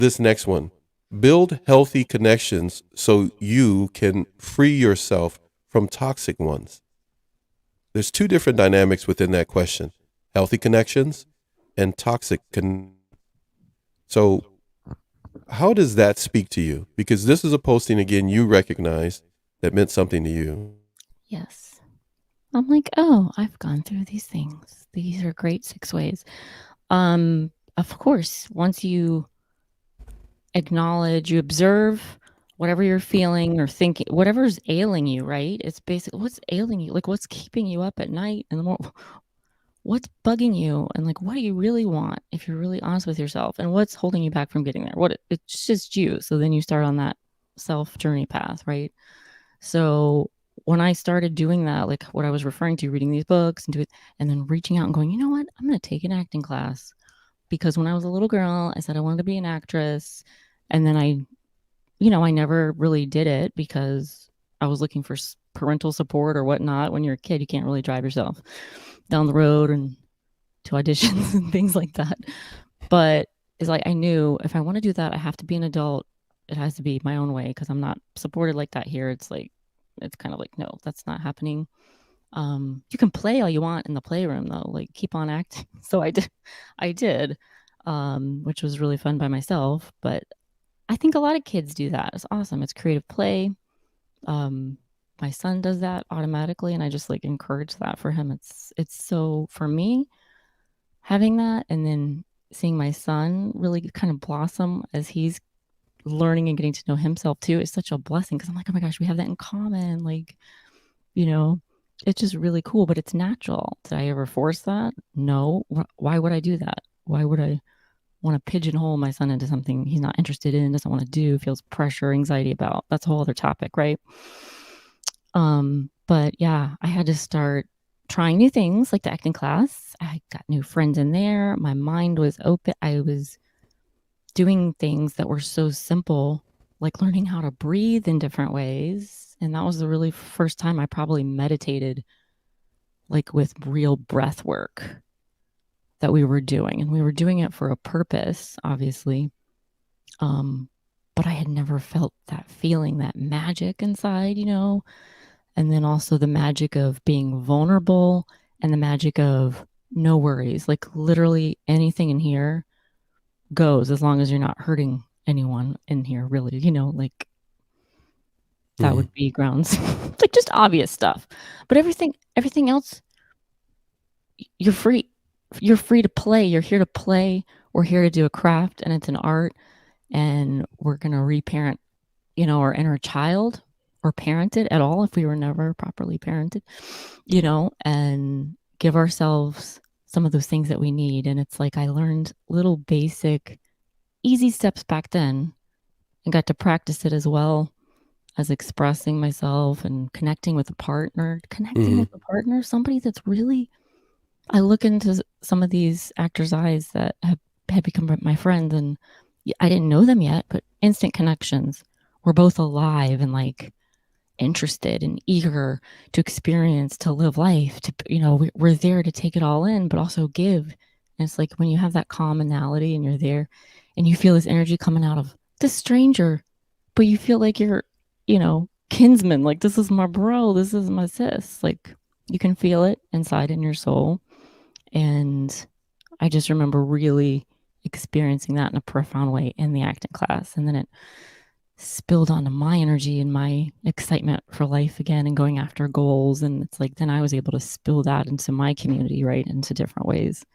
this next one. Build healthy connections so you can free yourself from toxic ones. There's two different dynamics within that question: healthy connections and so how does that speak to you? Because this is a posting, again, you recognize that meant something to you. Yes. I'm like, oh, I've gone through these things. These are great 6 ways. Of course, once you acknowledge, you observe whatever you're feeling or thinking, whatever's ailing you, right? It's basically what's ailing you, like what's keeping you up at night, and what's bugging you, and like what do you really want if you're really honest with yourself, and what's holding you back from getting there. It's just you. So then you start on that self journey path, right? So when I started doing that, like what I was referring to, reading these books and then reaching out and going, you know what, I'm going to take an acting class, because when I was a little girl, I said I wanted to be an actress. And then I never really did it because I was looking for parental support or whatnot. When you're a kid, you can't really drive yourself down the road and to auditions and things like that. But it's like, I knew if I want to do that, I have to be an adult. It has to be my own way, because I'm not supported like that here. It's kind of like, no, that's not happening. You can play all you want in the playroom though, like keep on acting. So I did, which was really fun by myself. But I think a lot of kids do that. It's awesome. It's creative play. Um, my son does that automatically, and I just like encourage that for him. It's so, for me, having that and then seeing my son really kind of blossom as he's learning and getting to know himself too is such a blessing, because I'm like, oh my gosh, we have that in common. Like, you know, it's just really cool, but it's natural. Did I ever force that? No. Why would I do that? Why would I want to pigeonhole my son into something he's not interested in, doesn't want to do, feels pressure, anxiety about? That's a whole other topic, right? But yeah, I had to start trying new things like the acting class. I got new friends in there. My mind was open. I was doing things that were so simple, like learning how to breathe in different ways. And that was the really first time I probably meditated, like with real breath work that we were doing. And we were doing it for a purpose, obviously. But I had never felt that feeling, that magic inside, and then also the magic of being vulnerable and the magic of no worries. Like literally anything in here goes as long as you're not hurting anyone in here, really, like that Mhm. would be grounds. Like just obvious stuff. But everything else, you're free. You're free to play. You're here to play. We're here to do a craft, and it's an art, and we're going to reparent, our inner child, or parent it at all if we were never properly parented, and give ourselves some of those things that we need. And it's like I learned little basic, easy steps back then and got to practice it as well as expressing myself and connecting with a partner, Mhm. somebody that's really, I look into some of these actors' eyes that have become my friends, and I didn't know them yet, but instant connections. We're both alive and like interested and eager to experience, to live life, to, we're there to take it all in, but also give. And it's like when you have that commonality and you're there and you feel this energy coming out of this stranger, but you feel like you're, kinsman, like this is my bro, this is my sis. Like you can feel it inside in your soul. And I just remember really experiencing that in a profound way in the acting class. And then it spilled onto my energy and my excitement for life again and going after goals. And it's like then I was able to spill that into my community, right? Into different ways.